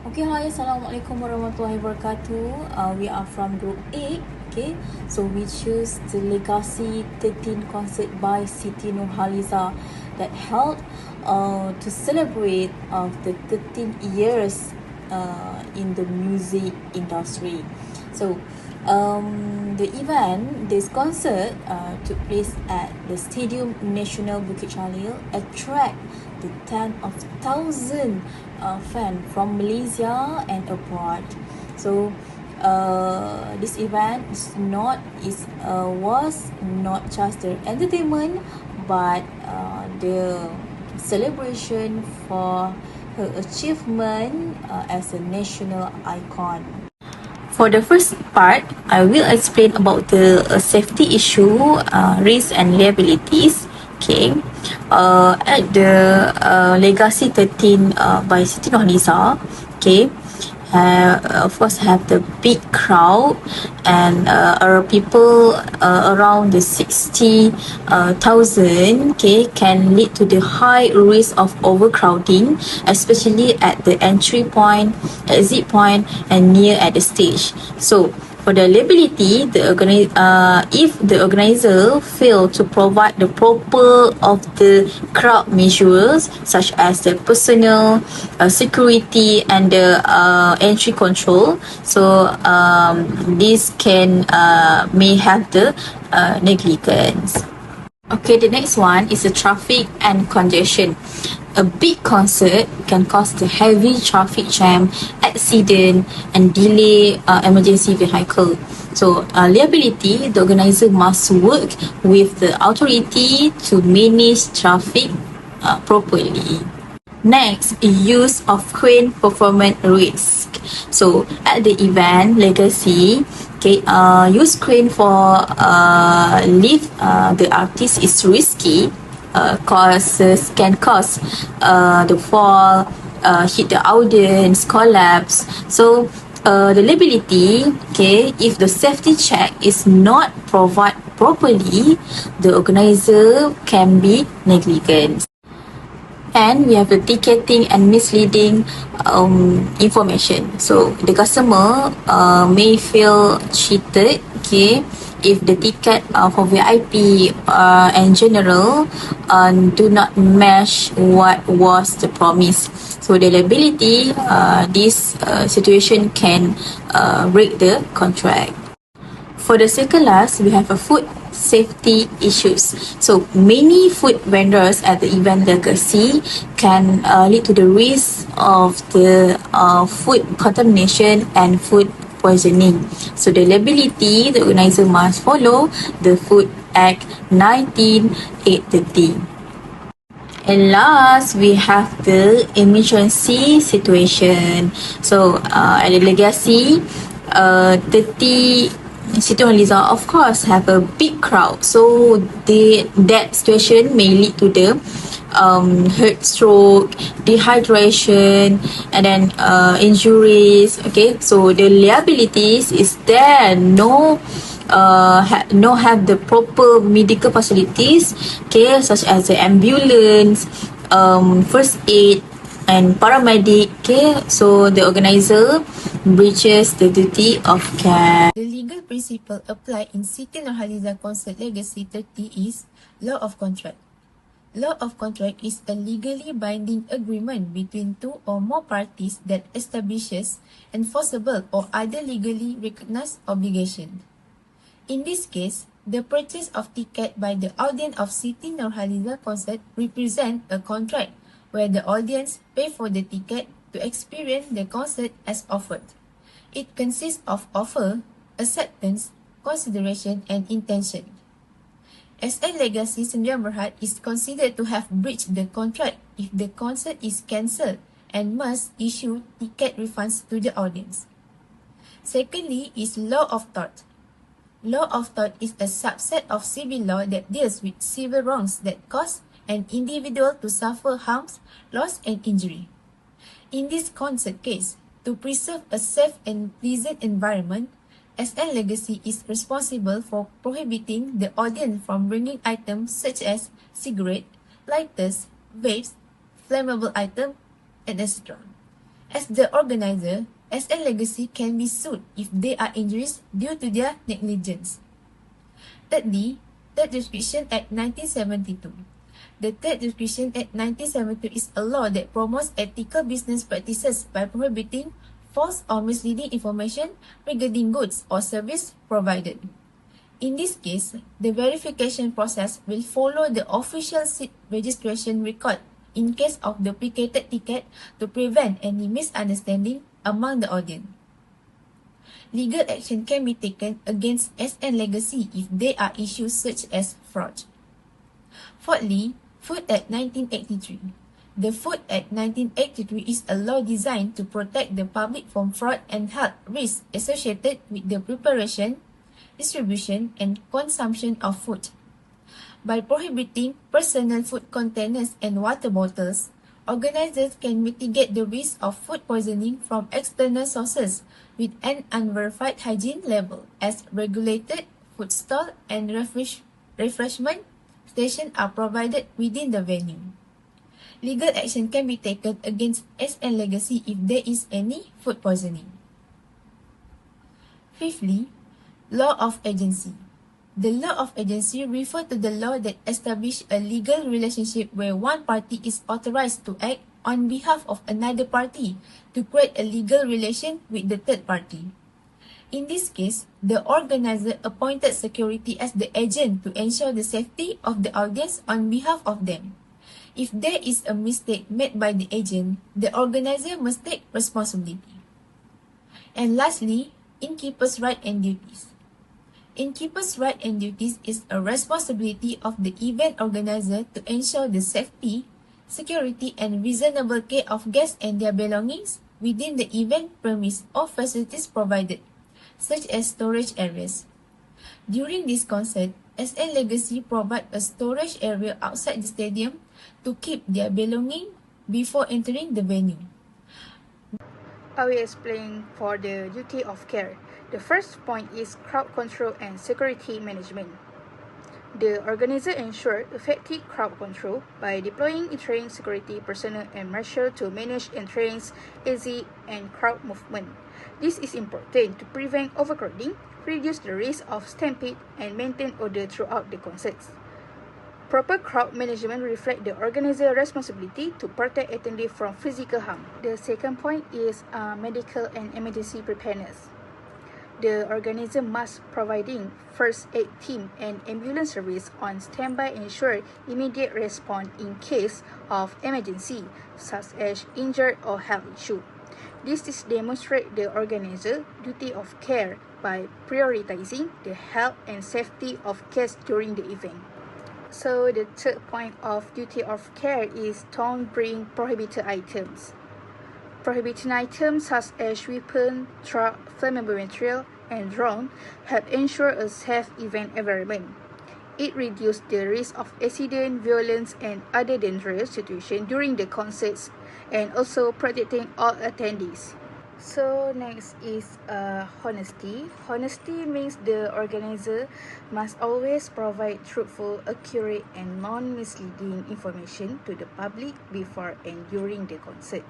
Okay, hi, Assalamualaikum warahmatullahi wabarakatuh. We are from Group 8. Okay, so we choose the Legacy 13 concert by Siti Nurhaliza that held to celebrate of the 13 years in the music industry. So this concert took place at the Stadium Nasional Bukit Jalil, attract the 10,000 fans from Malaysia and abroad. So this event was not just the entertainment, but the celebration for her achievement as a national icon. For the first part, I will explain about the safety issue, risks and liabilities. Okay, at the Legacy 13 by Siti Nurhaliza, okay, of course have the big crowd and people around the 60,000, okay, can lead to the high risk of overcrowding, especially at the entry point, exit point, and near at the stage. So for the liability, if the organizer fail to provide the proper of the crowd measures such as the personal security and the entry control, so this can may have the negligence. Okay, the next one is the traffic and congestion. A big concert can cause the heavy traffic jam, accident, and delay emergency vehicle. So, liability, the organizer must work with the authority to manage traffic properly. Next, use of crane performance risk. So at the event Legacy, okay, use crane for lift the artist is risky. Can cause the fall, hit the audience, collapse. So the liability, okay, if the safety check is not provided properly, the organizer can be negligent. And we have the ticketing and misleading information. So the customer may feel cheated, okay, if the ticket for VIP and general do not match what was the promise. So the liability, this situation can break the contract. For the second last, we have a food safety issues. So many food vendors at the event Legacy can lead to the risk of the food contamination and food poisoning. So the liability, the organizer must follow the Food Act 19830. And last, we have the emergency situation. So at the Legacy, 30 Siti Nurhaliza of course have a big crowd, so that situation may lead to the heart stroke, dehydration, and then injuries. Okay, so the liabilities is there have the proper medical facilities, okay, such as the ambulance, first aid, and paramedic. Okay, so the organizer breaches the duty of care. The legal principle applied in Siti Nurhaliza Concert Legacy 30 is law of contract. Law of contract is a legally binding agreement between two or more parties that establishes enforceable or other legally recognized obligation. In this case, the purchase of ticket by the audience of Siti Nurhaliza concert represent a contract where the audience pay for the ticket to experience the concert as offered. It consists of offer, acceptance, consideration, and intention. SL Legacy Sdn Bhd is considered to have breached the contract if the concert is cancelled and must issue ticket refunds to the audience. Secondly is law of tort. Law of tort is a subset of civil law that deals with civil wrongs that cause an individual to suffer harms, loss, and injury. In this concert case, to preserve a safe and pleasant environment, SL Legacy is responsible for prohibiting the audience from bringing items such as cigarette, lighters, vapes, flammable items, and etc. As the organizer, SN Legacy can be sued if there are injuries due to their negligence. Thirdly, Third Jurisdiction Act 1972. The Third Jurisdiction Act 1972 is a law that promotes ethical business practices by prohibiting false or misleading information regarding goods or service provided. In this case, the verification process will follow the official seat registration record in case of duplicated ticket to prevent any misunderstanding among the audience. Legal action can be taken against SN Legacy if there are issues such as fraud. Fourthly, Food Act 1983. The Food Act 1983 is a law designed to protect the public from fraud and health risks associated with the preparation, distribution, and consumption of food. By prohibiting personal food containers and water bottles, organizers can mitigate the risk of food poisoning from external sources with an unverified hygiene level, as regulated food stall and refreshment stations are provided within the venue. Legal action can be taken against SN Legacy if there is any food poisoning. Fifthly, Law of Agency. The law of agency refers to the law that establishes a legal relationship where one party is authorized to act on behalf of another party to create a legal relation with the third party. In this case, the organizer appointed security as the agent to ensure the safety of the audience on behalf of them. If there is a mistake made by the agent, the organizer must take responsibility. And lastly, innkeeper's right and duties. Innkeeper's right and duties is a responsibility of the event organizer to ensure the safety, security, and reasonable care of guests and their belongings within the event premise or facilities provided, such as storage areas. During this concert, SN Legacy provide a storage area outside the stadium to keep their belongings before entering the venue. I will explain for the duty of care. The first point is crowd control and security management. The organizer ensures effective crowd control by deploying trained security personnel and marshal to manage entrance, exit, and crowd movement. This is important to prevent overcrowding, reduce the risk of stampede, and maintain order throughout the concerts. Proper crowd management reflects the organizer's responsibility to protect attendees from physical harm. The second point is medical and emergency preparedness. The organizer must providing first aid team and ambulance service on standby ensure immediate response in case of emergency, such as injured or health issue. This is demonstrate the organizer duty of care by prioritizing the health and safety of guests during the event. So the third point of duty of care is don't bring prohibited items. Prohibited items such as weapon, truck, flammable material, and drone help ensure a safe event environment. It reduces the risk of accident, violence, and other dangerous situations during the concerts, and also protecting all attendees. So next is honesty. Honesty means the organizer must always provide truthful, accurate, and non-misleading information to the public before and during the concert.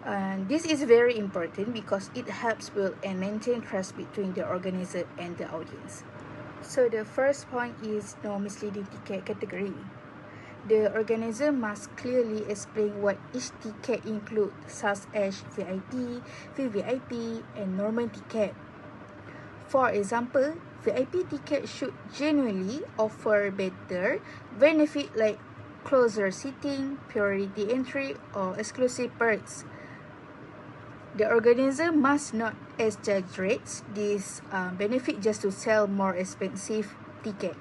And this is very important because it helps build and maintain trust between the organizer and the audience. So the first point is no misleading ticket category. The organizer must clearly explain what each ticket includes, such as VIP, VVIP, and normal ticket. For example, VIP ticket should genuinely offer better benefit like closer seating, priority entry, or exclusive perks. The organizer must not exaggerate this benefit just to sell more expensive ticket.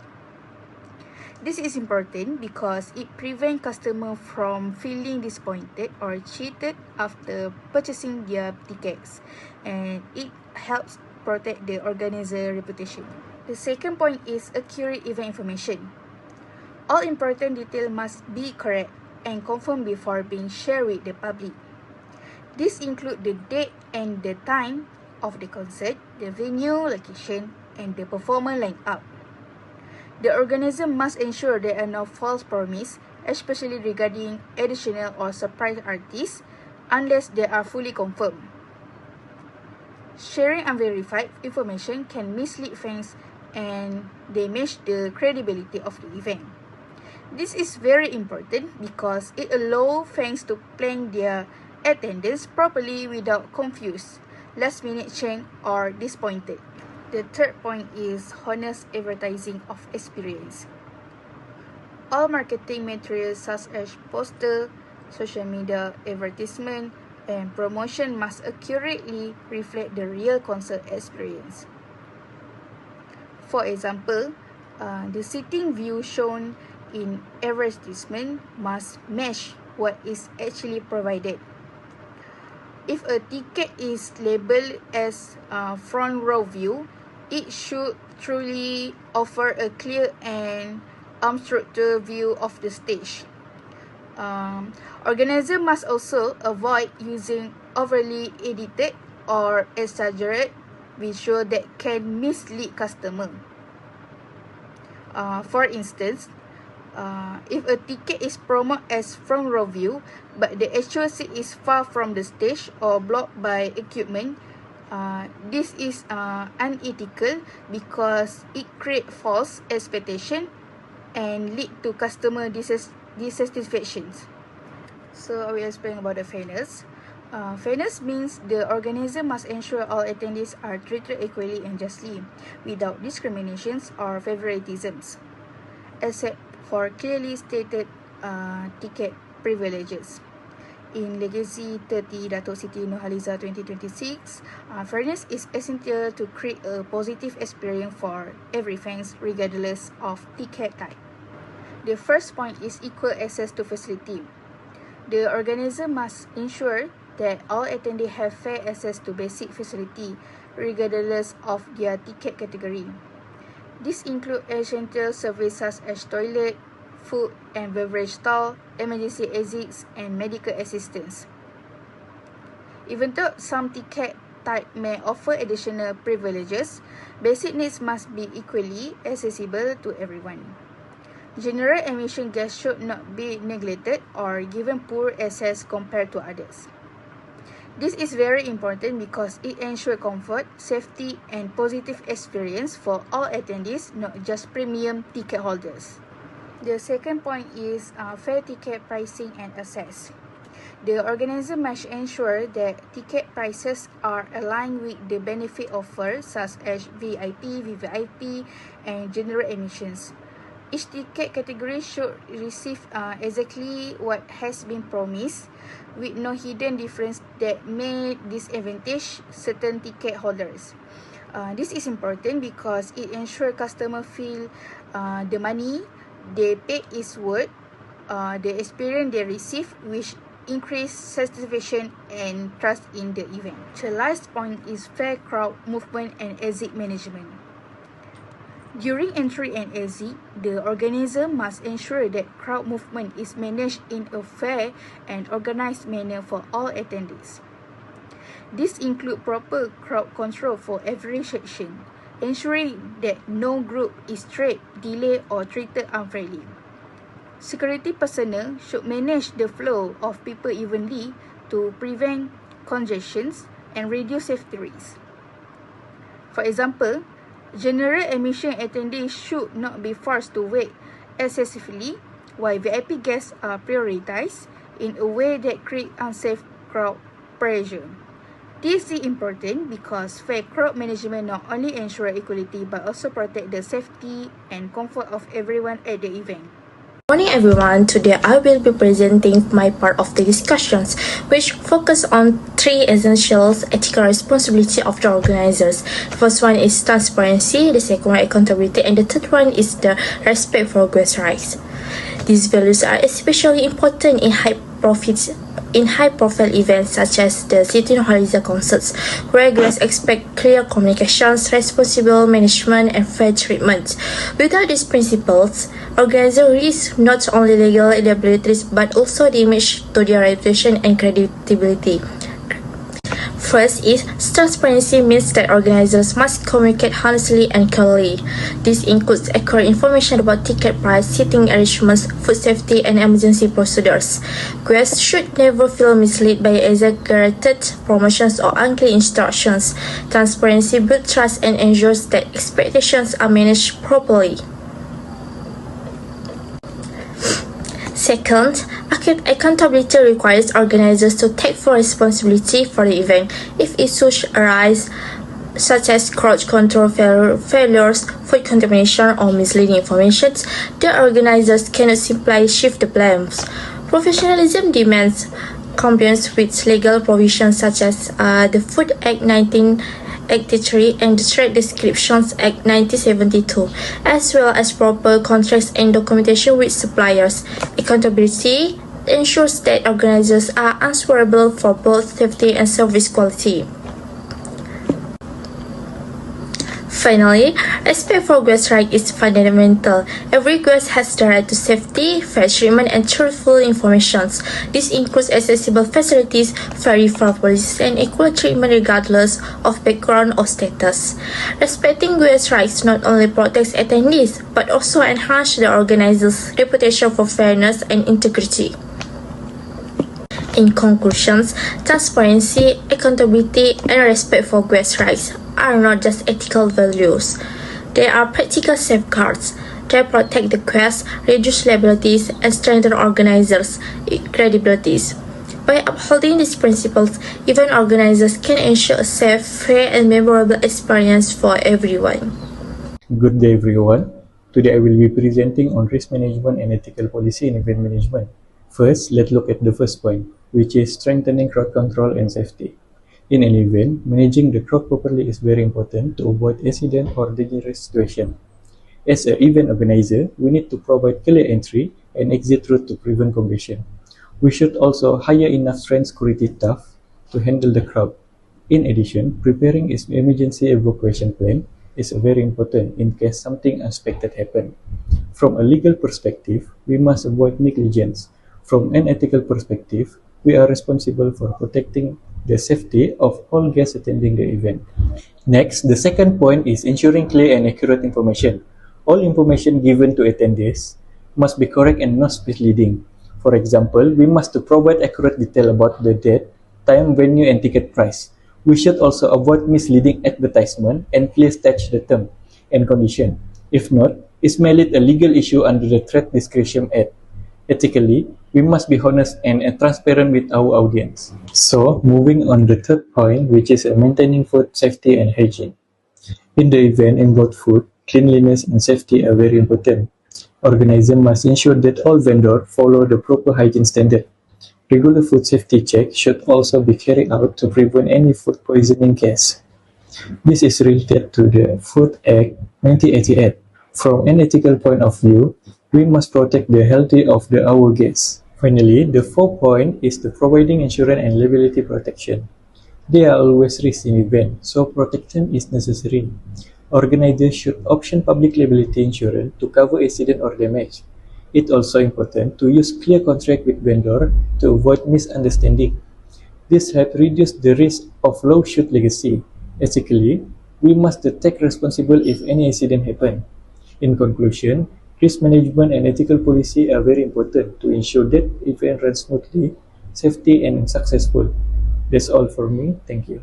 This is important because it prevents customers from feeling disappointed or cheated after purchasing their tickets, and it helps protect the organizer reputation. The second point is accurate event information. All important details must be correct and confirmed before being shared with the public. This includes the date and the time of the concert, the venue, location, and the performer lineup. The organizer must ensure there are no false promises, especially regarding additional or surprise artists, unless they are fully confirmed. Sharing unverified information can mislead fans and damage the credibility of the event. This is very important because it allows fans to plan their attendance properly without confused, last-minute change, or disappointed. The third point is honest advertising of experience. All marketing materials such as poster, social media advertisement, and promotion must accurately reflect the real concert experience. For example, the seating view shown in advertisement must match what is actually provided. If a ticket is labeled as front row view, it should truly offer a clear and unstructured view of the stage. Organizers must also avoid using overly edited or exaggerated visual that can mislead customers. For instance, if a ticket is promoted as front row view, but the actual seat is far from the stage or blocked by equipment, this is unethical because it creates false expectation and lead to customer dissatisfactions. So I will explain about the fairness. Fairness means the organizer must ensure all attendees are treated equally and justly, without discriminations or favoritisms, except for clearly stated ticket privileges. In Legacy 30 Datuk Siti Nurhaliza 2026, fairness is essential to create a positive experience for every fans regardless of ticket type. The first point is equal access to facility. The organizer must ensure that all attendees have fair access to basic facility regardless of their ticket category. This includes essential services such as toilet, food and beverage stall, emergency exits, and medical assistance. Even though some ticket type may offer additional privileges, basic needs must be equally accessible to everyone. General admission guests should not be neglected or given poor access compared to others. This is very important because it ensures comfort, safety, and positive experience for all attendees, not just premium ticket holders. The second point is fair ticket pricing and access. The organizer must ensure that ticket prices are aligned with the benefit offered, such as VIP, VVIP, and general admissions. Each ticket category should receive exactly what has been promised, with no hidden difference that may disadvantage certain ticket holders. This is important because it ensures customers feel the money they pay is worth the experience they receive, which increase satisfaction and trust in the event. The last point is fair crowd movement and exit management. During entry and exit, the organizer must ensure that crowd movement is managed in a fair and organized manner for all attendees. This includes proper crowd control for every section, ensuring that no group is trapped, delayed, or treated unfairly. Security personnel should manage the flow of people evenly to prevent congestions and reduce safety risks. For example, general admission attendees should not be forced to wait excessively, while VIP guests are prioritized in a way that creates unsafe crowd pressure. This is important because fair crowd management not only ensures equality but also protects the safety and comfort of everyone at the event. Morning everyone, today I will be presenting my part of the discussions which focus on three essential ethical responsibility of the organizers. The first one is transparency, the second one accountability, and the third one is the respect for guest rights. These values are especially important in high-profile events such as the Siti Nurhaliza concerts, where guests expect clear communications, responsible management, and fair treatment. Without these principles, organizers risk not only legal liabilities but also damage to their reputation and credibility. First is transparency means that organizers must communicate honestly and clearly. This includes accurate information about ticket price, seating arrangements, food safety, and emergency procedures. Guests should never feel misled by exaggerated promotions or unclear instructions. Transparency builds trust and ensures that expectations are managed properly. Second, accountability requires organizers to take full responsibility for the event. If issues arise, such as crowd control failures, food contamination, or misleading information, the organizers cannot simply shift the blame. Professionalism demands compliance with legal provisions such as the Food Act 1983 and the Trade Descriptions Act 1972, as well as proper contracts and documentation with suppliers. Accountability ensures that organizers are answerable for both safety and service quality. Finally, respect for guest rights is fundamental. Every guest has the right to safety, fair treatment, and truthful information. This includes accessible facilities, verified policies, and equal treatment regardless of background or status. Respecting guest rights not only protects attendees, but also enhances the organizer's reputation for fairness and integrity. In conclusion, transparency, accountability, and respect for guest rights are not just ethical values. They are practical safeguards. They protect the guests, reduce liabilities, and strengthen organizers' credibility. By upholding these principles, event organizers can ensure a safe, fair, and memorable experience for everyone. Good day, everyone. Today I will be presenting on risk management and ethical policy in event management. First, let's look at the first point, which is strengthening crowd control and safety. In an event, managing the crowd properly is very important to avoid accident or dangerous situation. As an event organizer, we need to provide clear entry and exit route to prevent congestion. We should also hire enough trained security staff to handle the crowd. In addition, preparing an emergency evacuation plan is very important in case something unexpected happens. From a legal perspective, we must avoid negligence. From an ethical perspective, we are responsible for protecting the safety of all guests attending the event. Next, the second point is ensuring clear and accurate information. All information given to attendees must be correct and not misleading. For example, we must provide accurate detail about the date, time, venue, and ticket price. We should also avoid misleading advertisement and clearly state the term and condition. If not, it may lead a legal issue under the Trade Description Act. Ethically, we must be honest and transparent with our audience. So, moving on the third point, which is maintaining food safety and hygiene. In the event involved food, cleanliness and safety are very important. Organizers must ensure that all vendors follow the proper hygiene standard. Regular food safety checks should also be carried out to prevent any food poisoning case. This is related to the Food Act 1988. From an ethical point of view, we must protect the health of our guests. Finally, the fourth point is the providing insurance and liability protection. There are always risks in events, so protection is necessary. Organizers should option public liability insurance to cover accident or damage. It's also important to use clear contract with vendor to avoid misunderstanding. This helps reduce the risk of lawsuit legacy. Ethically, we must take responsibility if any incident happens. In conclusion, risk management and ethical policy are very important to ensure that event runs smoothly, safety, and successful. That's all for me. Thank you.